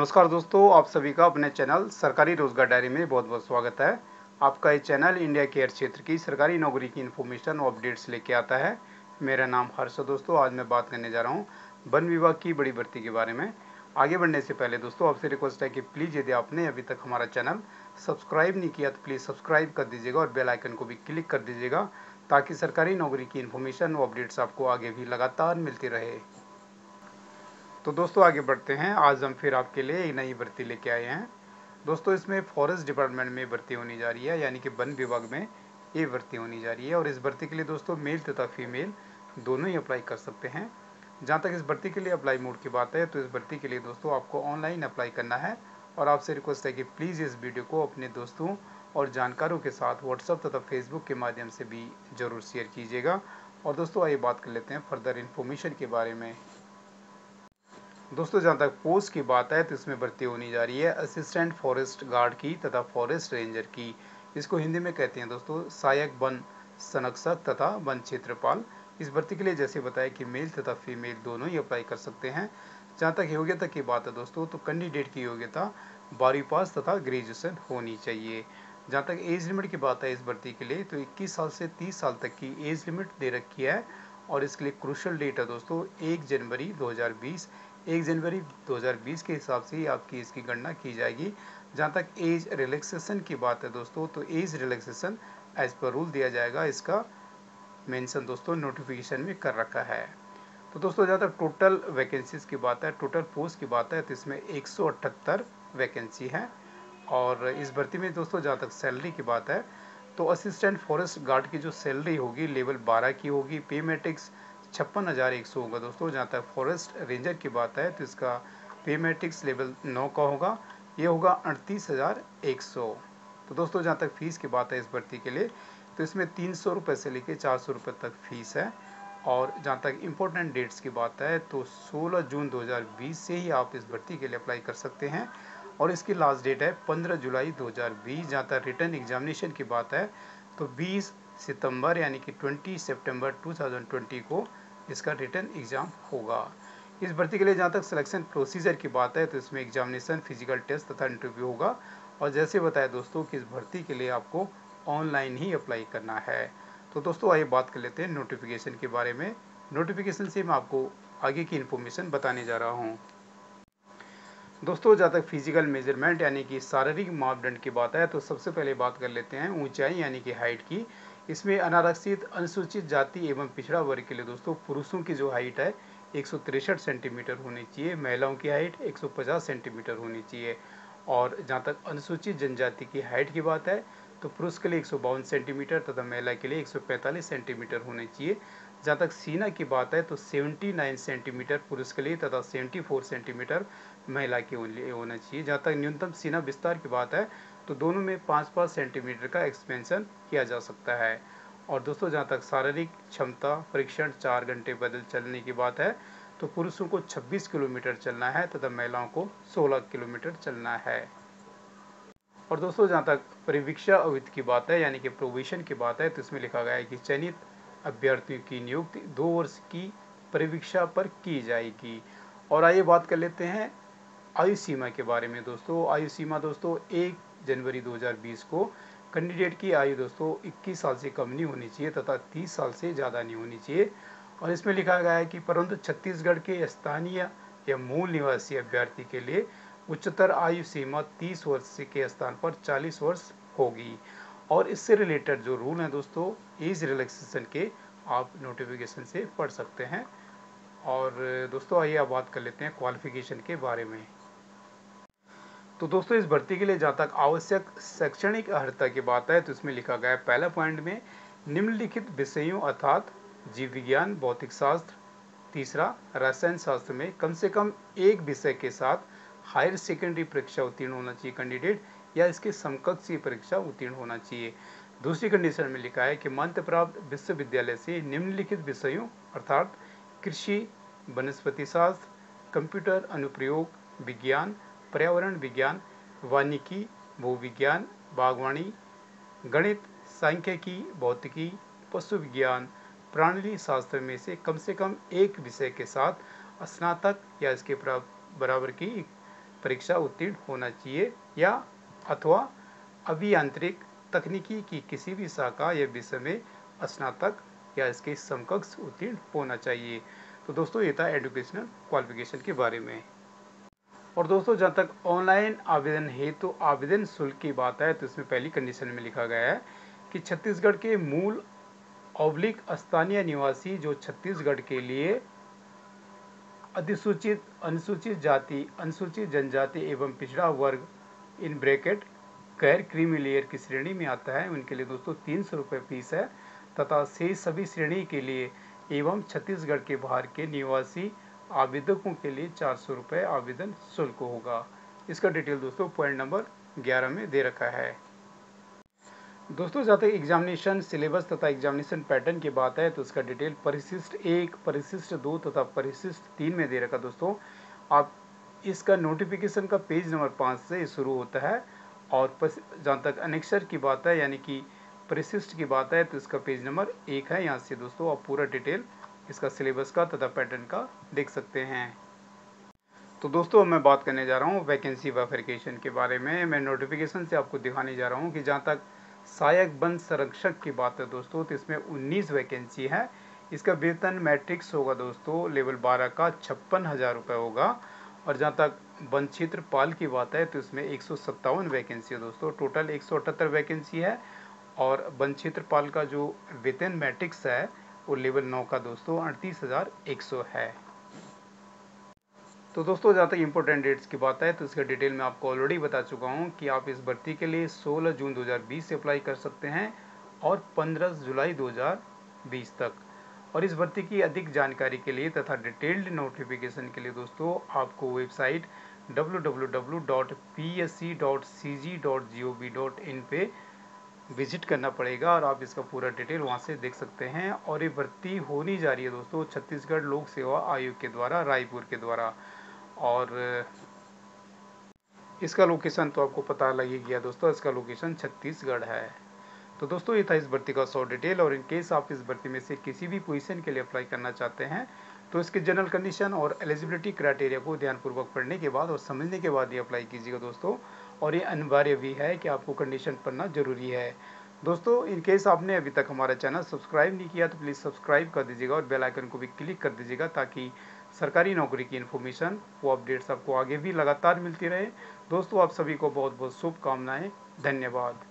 नमस्कार दोस्तों, आप सभी का अपने चैनल सरकारी रोजगार डायरी में बहुत बहुत स्वागत है। आपका ये चैनल इंडिया के हर क्षेत्र की सरकारी नौकरी की इन्फॉर्मेशन और अपडेट्स लेके आता है। मेरा नाम हर्ष है दोस्तों। आज मैं बात करने जा रहा हूँ वन विभाग की बड़ी भर्ती के बारे में। आगे बढ़ने से पहले दोस्तों आपसे रिक्वेस्ट है कि प्लीज़ यदि आपने अभी तक हमारा चैनल सब्सक्राइब नहीं किया तो प्लीज़ सब्सक्राइब कर दीजिएगा और बेल आइकन को भी क्लिक कर दीजिएगा, ताकि सरकारी नौकरी की इन्फॉर्मेशन और अपडेट्स आपको आगे भी लगातार मिलती रहे। तो दोस्तों आगे बढ़ते हैं। आज हम फिर आपके लिए एक नई भर्ती लेके आए हैं दोस्तों। इसमें फॉरेस्ट डिपार्टमेंट में भर्ती होनी जा रही है, यानी कि वन विभाग में ये भर्ती होनी जा रही है। और इस भर्ती के लिए दोस्तों मेल तथा फीमेल दोनों ही अप्लाई कर सकते हैं। जहाँ तक इस भर्ती के लिए अप्लाई मोड की बात है, तो इस भर्ती के लिए दोस्तों आपको ऑनलाइन अप्लाई करना है। और आपसे रिक्वेस्ट है कि प्लीज़ इस वीडियो को अपने दोस्तों और जानकारों के साथ व्हाट्सएप तथा फेसबुक के माध्यम से भी ज़रूर शेयर कीजिएगा। और दोस्तों आइए बात कर लेते हैं फर्दर इन्फॉर्मेशन के बारे में। दोस्तों जहाँ तक पोस्ट की बात है, तो इसमें भर्ती होनी जा रही है असिस्टेंट फॉरेस्ट गार्ड की तथा फॉरेस्ट रेंजर की। इसको हिंदी में कहते हैं दोस्तों सहायक वन संरक्षक तथा वन क्षेत्रपाल। इस भर्ती के लिए जैसे बताया कि मेल तथा फीमेल दोनों ही अप्लाई कर सकते हैं। जहाँ तक योग्यता की बात है दोस्तों, तो कैंडिडेट की योग्यता 12वीं पास तथा ग्रेजुएशन होनी चाहिए। जहाँ तक एज लिमिट की बात है इस भर्ती के लिए, तो 21 साल से 30 साल तक की एज लिमिट दे रखी है। और इसके लिए क्रूशल डेट है दोस्तों 1 जनवरी 2020। 1 जनवरी 2020 के हिसाब से ही आपकी इसकी गणना की जाएगी। जहाँ तक एज रिलैक्सेशन की बात है दोस्तों, तो as relaxation as per rule दिया जाएगा। इसका मेंशन दोस्तों नोटिफिकेशन में कर रखा है। तो दोस्तों जहाँ तक टोटल वैकेंसीज की बात है, टोटल पोस्ट की बात है, तो इसमें 178 वैकेंसी है। और इस भर्ती में दोस्तों जहाँ तक सैलरी की बात है, तो असिस्टेंट फॉरेस्ट गार्ड की जो सैलरी होगी लेवल 12 की होगी। पे मैट्रिक्स 56,100 होगा दोस्तों। जहाँ तक फॉरेस्ट रेंजर की बात है, तो इसका पे मैट्रिक्स लेवल 9 का होगा, ये होगा 38,100। तो दोस्तों जहाँ तक फीस की बात है इस भर्ती के लिए, तो इसमें 300 रुपये से लेकर 400 रुपये तक फीस है। और जहाँ तक इम्पोर्टेंट डेट्स की बात है, तो 16 जून 2020 से ही आप इस भर्ती के लिए अप्लाई कर सकते हैं। और इसकी लास्ट डेट है 15 जुलाई 2020। जहाँ तक रिटर्न एग्जामिनेशन की बात है, तो 20 सितंबर यानी कि 20 सितंबर 2020 को इसका रिटर्न एग्ज़ाम होगा। इस भर्ती के लिए जहाँ तक सिलेक्शन प्रोसीजर की बात है, तो इसमें एग्जामिनेशन, फिजिकल टेस्ट तथा इंटरव्यू होगा। और जैसे बताया दोस्तों कि इस भर्ती के लिए आपको ऑनलाइन ही अप्लाई करना है। तो दोस्तों आइए बात कर लेते हैं नोटिफिकेशन के बारे में। नोटिफिकेशन से मैं आपको आगे की इन्फॉर्मेशन बताने जा रहा हूँ। दोस्तों जहाँ तक फिजिकल मेजरमेंट यानी कि शारीरिक मापदंड की बात है, तो सबसे पहले बात कर लेते हैं ऊंचाई यानी कि हाइट की। इसमें अनारक्षित, अनुसूचित जाति एवं पिछड़ा वर्ग के लिए दोस्तों पुरुषों की जो हाइट है 163 सेंटीमीटर होनी चाहिए। महिलाओं की हाइट 150 सेंटीमीटर होनी चाहिए। और जहाँ तक अनुसूचित जनजाति की हाइट की बात है, तो पुरुष के लिए 152 सेंटीमीटर तथा महिला के लिए 145 सेंटीमीटर होने चाहिए। जहाँ तक सीना की बात है, तो 79 सेंटीमीटर पुरुष के लिए तथा 74 सेंटीमीटर महिला के लिए होना चाहिए। जहाँ तक न्यूनतम सीना विस्तार की बात है, तो दोनों में 5-5 सेंटीमीटर का एक्सपेंशन किया जा सकता है। और दोस्तों जहाँ तक शारीरिक क्षमता परीक्षण 4 घंटे पैदल चलने की बात है, तो पुरुषों को 26 किलोमीटर चलना है तथा महिलाओं को 16 किलोमीटर चलना है। और दोस्तों जहाँ तक परिवीक्षा अवधि की बात है यानी कि प्रोबेशन की बात है, तो इसमें लिखा गया है कि चयनित अभ्यर्थियों की नियुक्ति 2 वर्ष की परिवीक्षा पर की जाएगी। और आइए बात कर लेते हैं आयु सीमा के बारे में दोस्तों। आयु सीमा दोस्तों 1 जनवरी 2020 को कैंडिडेट की आयु दोस्तों 21 साल से कम नहीं होनी चाहिए तथा 30 साल से ज़्यादा नहीं होनी चाहिए। और इसमें लिखा गया है कि परंतु छत्तीसगढ़ के स्थानीय या मूल निवासी अभ्यर्थी के लिए उच्चतर आयु सीमा 30 वर्ष के स्थान पर 40 वर्ष होगी। और इससे रिलेटेड जो रूल हैं दोस्तों एज रिलैक्सेशन के, आप नोटिफिकेशन से पढ़ सकते हैं। और दोस्तों आइए अब बात कर लेते हैं क्वालिफिकेशन के बारे में। तो दोस्तों इस भर्ती के लिए जहाँ तक आवश्यक शैक्षणिक अर्हता की बात है, तो इसमें लिखा गया है पहला पॉइंट में निम्नलिखित विषयों अर्थात जीव विज्ञान, भौतिक शास्त्र, तीसरा रसायन शास्त्र में कम से कम एक विषय के साथ हायर सेकेंडरी परीक्षा उत्तीर्ण होना चाहिए कैंडिडेट, या इसके समकक्ष परीक्षा उत्तीर्ण होना चाहिए। दूसरी कंडीशन में लिखा है कि मान्यता प्राप्त विश्वविद्यालय से निम्नलिखित विषयों अर्थात कृषि, वनस्पति शास्त्र, कंप्यूटर अनुप्रयोग विज्ञान, पर्यावरण विज्ञान, वानिकी, भूविज्ञान, बागवानी, गणित, सांख्यिकी, भौतिकी, पशु विज्ञान, प्राणिली शास्त्र में से कम एक विषय के साथ स्नातक या इसके बराबर की परीक्षा उत्तीर्ण होना चाहिए या अथवा अभियांत्रिक तकनीकी की किसी भी शाखा या विषय में स्नातक या इसके समकक्ष उत्तीर्ण होना चाहिए। तो दोस्तों ये था एजुकेशनल क्वालिफिकेशन के बारे में। और दोस्तों जहाँ तक ऑनलाइन आवेदन है तो आवेदन शुल्क की बात है तो इसमें पहली कंडीशन में लिखा गया है कि छत्तीसगढ़ के मूल ऑब्लिक स्थानीय निवासी जो छत्तीसगढ़ के लिए अधिसूचित अनुसूचित जाति अनुसूचित जनजाति एवं पिछड़ा वर्ग इन ब्रैकेट गैर क्रीमी लेयर की श्रेणी में आता है उनके लिए दोस्तों 300 रुपये फीस है तथा शेष सभी श्रेणी के लिए एवं छत्तीसगढ़ के बाहर के निवासी आवेदकों के लिए 400 रुपये आवेदन शुल्क होगा। इसका डिटेल दोस्तों पॉइंट नंबर 11 में दे रखा है। दोस्तों जहाँ तक एग्जामिनेशन सिलेबस तथा एग्जामिनेशन पैटर्न की बात है तो उसका डिटेल परिशिष्ट 1, परिशिष्ट 2 तथा परिशिष्ट 3 में दे रखा। दोस्तों आप इसका नोटिफिकेशन का पेज नंबर 5 से शुरू होता है और जहाँ तक अनेक्सर की बात है यानी कि परिशिष्ट की बात है तो इसका पेज नंबर 1 है। यहाँ से दोस्तों आप पूरा डिटेल इसका सिलेबस का तथा पैटर्न का देख सकते हैं। तो दोस्तों मैं बात करने जा रहा हूँ वैकेंसी वेरिफिकेशन के बारे में। मैं नोटिफिकेशन से आपको दिखाने जा रहा हूँ कि जहाँ तक सहायक वन संरक्षक की बात है दोस्तों तो इसमें 19 वैकेंसी है। इसका वेतन मैट्रिक्स होगा दोस्तों लेवल 12 का 56,000 रुपये होगा। और जहाँ तक वन क्षेत्रपाल की बात है तो इसमें 157 वैकेंसी है दोस्तों, टोटल 178 वैकेंसी है। और वन क्षेत्रपाल का जो वेतन मैट्रिक्स है वो लेवल 9 का दोस्तों 38,100 है। तो दोस्तों जहाँ तक इम्पोर्टेंट डेट्स की बात है तो इसका डिटेल मैं आपको ऑलरेडी बता चुका हूँ कि आप इस भर्ती के लिए 16 जून 2020 से अप्लाई कर सकते हैं और 15 जुलाई 2020 तक। और इस भर्ती की अधिक जानकारी के लिए तथा डिटेल्ड नोटिफिकेशन के लिए दोस्तों आपको वेबसाइट www.psc.cg.gov.in पे विजिट करना पड़ेगा और आप इसका पूरा डिटेल वहाँ से देख सकते हैं। और ये भर्ती होनी जा रही है दोस्तों छत्तीसगढ़ लोक सेवा आयोग के द्वारा, रायपुर के द्वारा। और इसका लोकेशन तो आपको पता लग ही गया दोस्तों, इसका लोकेशन छत्तीसगढ़ है। तो दोस्तों ये था इस भर्ती का शॉर्ट डिटेल। और इन केस आप इस भर्ती में से किसी भी पोजीशन के लिए अप्लाई करना चाहते हैं तो इसके जनरल कंडीशन और एलिजिबिलिटी क्राइटेरिया को ध्यानपूर्वक पढ़ने के बाद और समझने के बाद ही अप्लाई कीजिएगा दोस्तों। और ये अनिवार्य भी है कि आपको कंडीशन पढ़ना जरूरी है। दोस्तों इन केस आपने अभी तक हमारा चैनल सब्सक्राइब नहीं किया तो प्लीज़ सब्सक्राइब कर दीजिएगा और बेल आइकन को भी क्लिक कर दीजिएगा ताकि सरकारी नौकरी की इन्फॉर्मेशन वो अपडेट्स आपको आगे भी लगातार मिलती रहे। दोस्तों आप सभी को बहुत बहुत शुभकामनाएं। धन्यवाद।